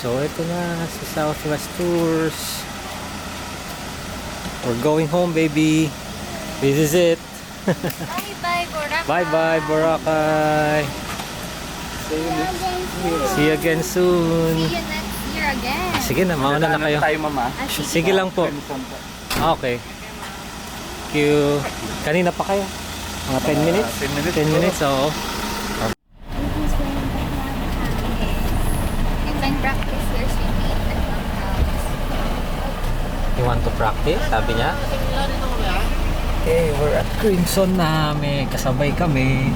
So ito na si Southwest Tours. We're going home, baby. This is it. Bye-bye, Boracay. Bye-bye, Boracay. See you again soon. See you next year again. Sige na, mauna na kayo. Tayo, mama. Sige lang po. Okay. Thank you. Kanina pa kayo? Mga 10 minutes? 10 minutes. 10 minutes, oo. You can practice your swimming at my house. You want to practice? Sabi niya. Okay, we're at Crimson na. May kasabay kami.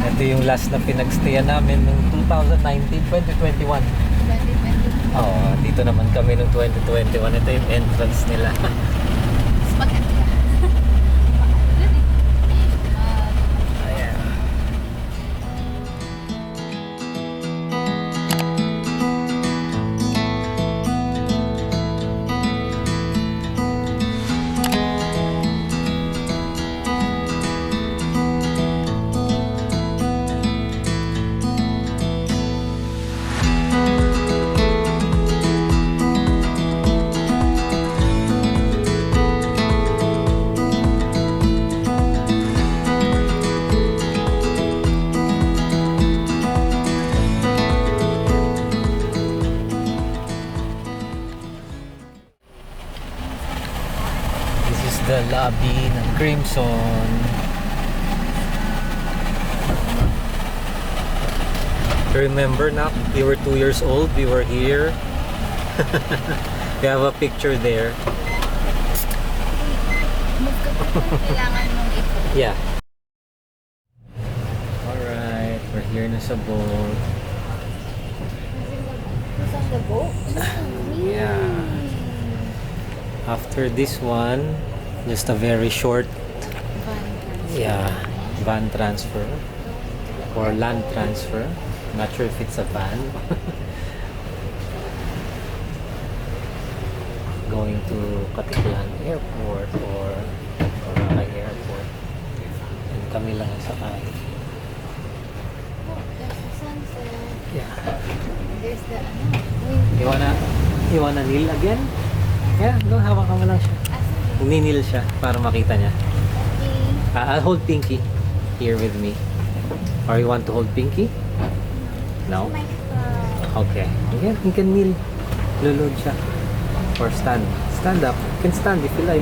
Ito yung last na pinagstayan namin noong 2019, 2021. 2020. Oo, dito naman kami noong 2021. Ito yung entrance nila. Spaghetti. Ayan. This is the lobby ng Crimson. Remember na, we were 2 years old, we were here. We have a picture there. Kailangan mong ito. Yeah. Alright, we're here na sa boat. Saan the boat? Yeah. After this one, just a very short, van transfer or land transfer. Not sure if it's a van. Going to Caticlan Airport or Boracay Airport. And kami lang ang sakay. Oh, there's the sunset. Yeah. There's the You wanna kneel again? Yeah, go, hawakan mo lang siya. Uninil siya para makita niya. I'll hold Pinky here with me. Or you want to hold Pinky? No? Okay. You can kneel. Lulod siya. Or stand. Stand up. You can stand if you like.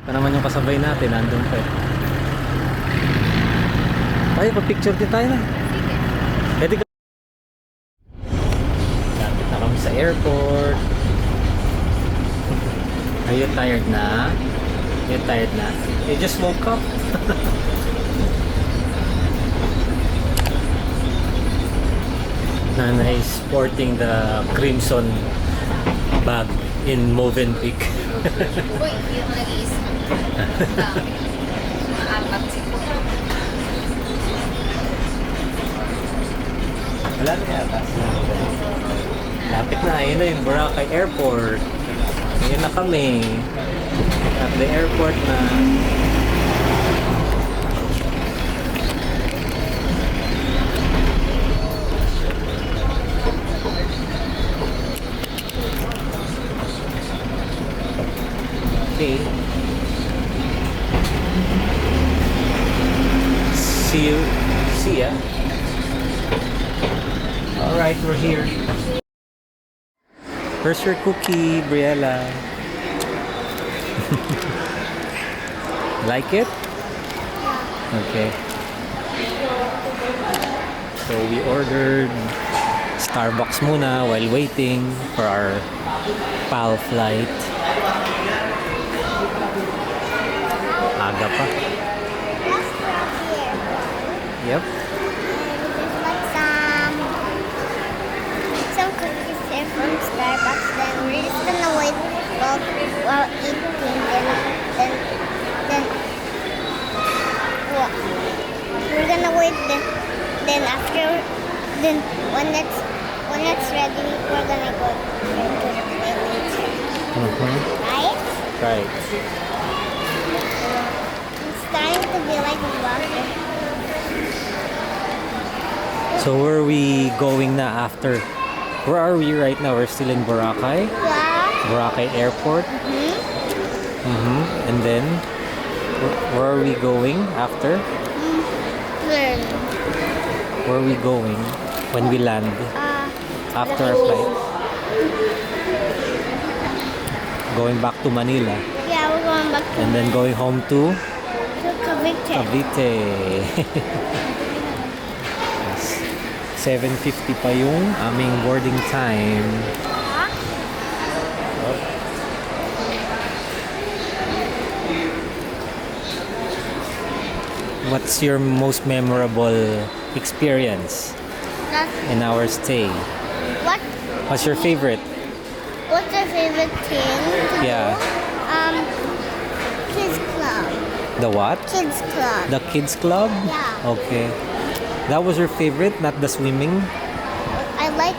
Ito naman yung kasabay natin, nandun pa eh. Ay, pa-picture din tayo na. Sige. airport. Are you tired na? You're tired na? You just woke up? Nana is sporting the crimson bag in Movenpick. Uy, yung nag-iisa. Maapat siguro. Wala na yata. Lapit na, yun na yung Boracay Airport. Yun na kami. At the airport na. Okay. See ya. Alright, we're here. Where's your cookie, Briella? Like it? Okay. So we ordered Starbucks muna while waiting for our PAL flight. Aga pa. Yep. Just like some cookies here from Starbucks. Then we're just gonna wait while eating. Then what? We're gonna wait. Then after when it's ready, we're gonna go into the play later. Right? Right. It's starting to be like water. So where are we going na after? Where are we right now? We're still in Boracay. Yeah. Boracay Airport. And then, where are we going after? Learn. Where are we going when we land after our flight? Going back to Manila. Yeah, we're going back to And then going home to Cavite. Cavite. Yes. 7:50 pa yung aming boarding time. What's your most memorable experience in our stay? What? What's your favorite? What's your favorite thing to Yeah. do? Kids club. The what? Kids club. The kids club? Yeah. Okay. That was your favorite, not the swimming? I like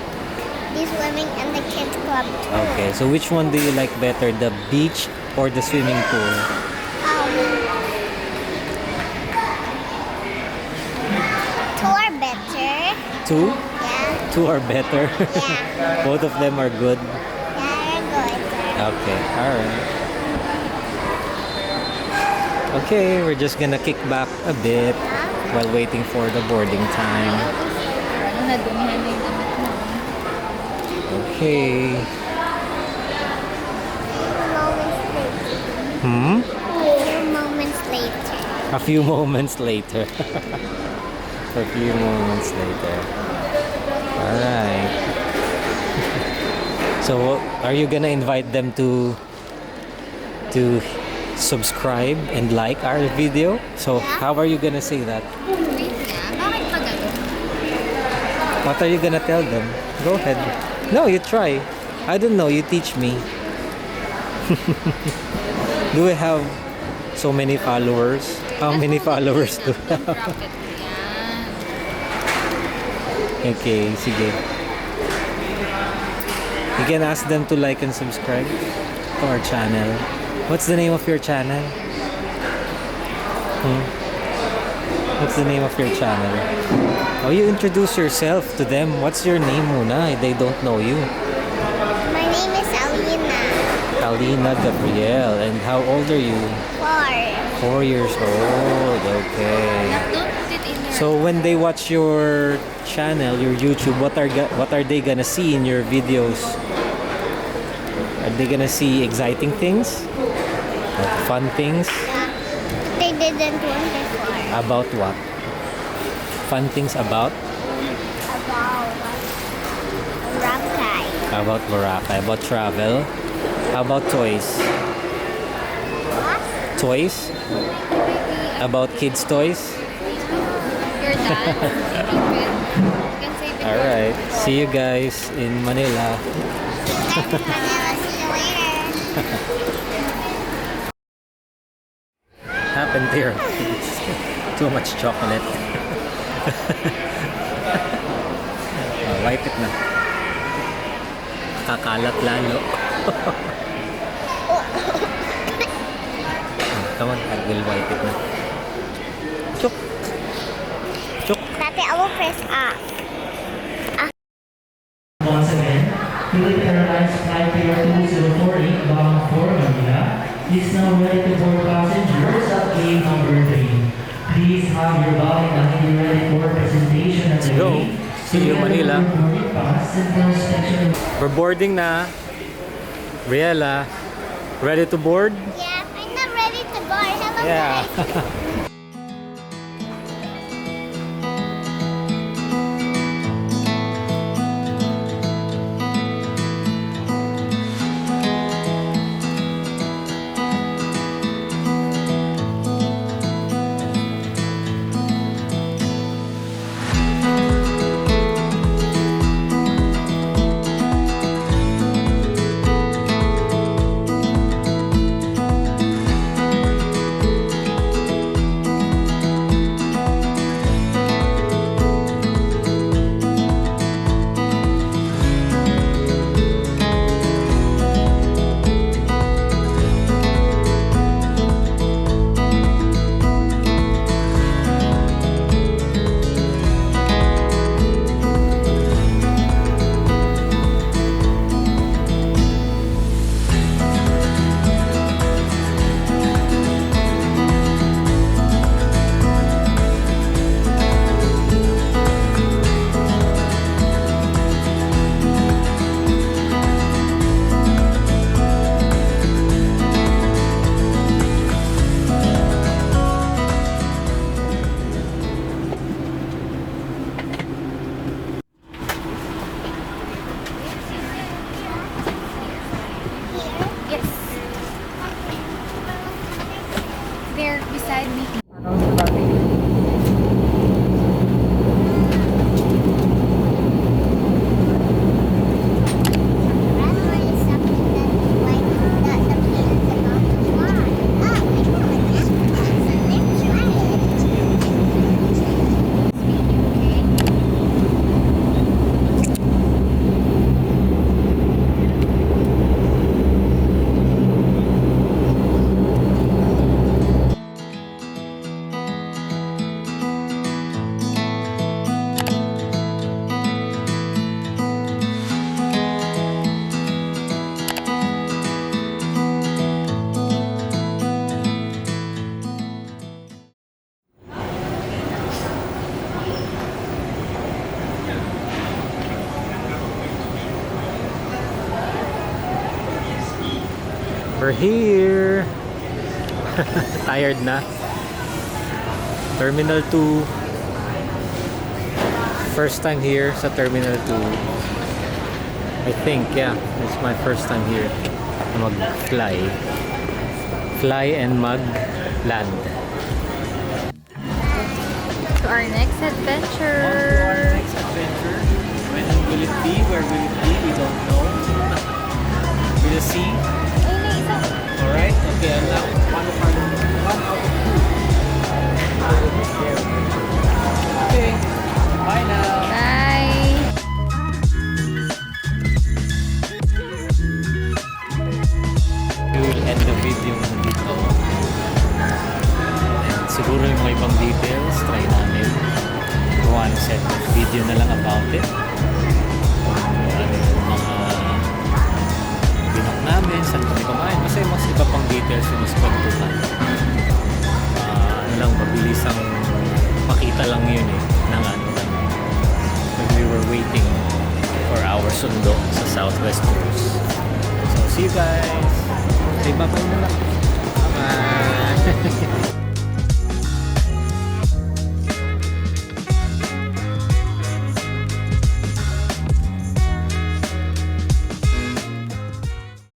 the swimming and the kids club too. Okay. So which one do you like better, the beach or the swimming pool? Two are better. Two? Yeah. Two are better? Yeah. Both of them are good? Yeah, you're good. Okay. Alright. Okay, we're just gonna kick back a bit while waiting for the boarding time. Ano na dumihan na yung damit mo? Okay. Moments later. A few moments later. A few moments later. Alright. So, are you gonna invite them to subscribe and like our video? So, how are you gonna say that? Wait nga, bakit pa ganun? What are you gonna tell them? Go ahead. No, you try. I don't know. You teach me. Do we have so many followers? How many followers do we have? Rocket yan. Okay, sige. You can ask them to like and subscribe to our channel. What's the name of your channel? What's the name of your channel? Oh, you introduce yourself to them. What's your name muna? They don't know you. My name is Alina. Alina Gabriel. And how old are you? 4. 4 years old. Okay. Don't put it in there. So when they watch your channel, your YouTube, what are they gonna see in your videos? Are they gonna see exciting things? Like fun things? Yeah. They didn't want before. About what? Fun things about? About Boracay. How about Boracay? About travel? How about toys? Toys? About kids' toys? Your dad. You can save it. Alright. See you guys in Manila. Manila, see you later. Happened here. Too much chocolate. Wipe it na. Kakalat lalo. Come on, I will wipe it na. Chuk. Chuk. Daddy, I will press off. Once again, Philippine Airlines Flight Pair 2048 bound for Manila is now ready to board passengers at gate number 3. Please have your boarding luggage ready for presentation at the Go. gate. See you, Manila. Together with your boarding pass and for inspection. We're boarding na. Riela, ready to board? Yeah, I'm not ready to board. Hello, Yeah. guys. Yes. There, beside me. Grandma is something that like that the plane is about to fly. Oh, I know it. Let's We're here. Tired na. Terminal 2. First time here sa Terminal 2. I think, yeah. It's my first time here. Mag-fly. Fly and mag-land. To our next adventure. Next adventure. When will it be? Where will it be? We don't know. We'll see. Ay, may isa. Alright? Okay, and now one out of two. Okay. Bye now. Bye. We will end the video dito. And siguro yung mga ibang details, try namin. One set of video na lang about it. Ano yung mga binok namin, saan kami kumain. Basta yung mas iba pang details yung mas kwentuhan. Ano lang, mabilis ang makita lang yun eh. Ng ano lang. When we were waiting for our sundo sa Southwest Cruise. So, see you guys! Say bye-bye na lang. Bye-bye!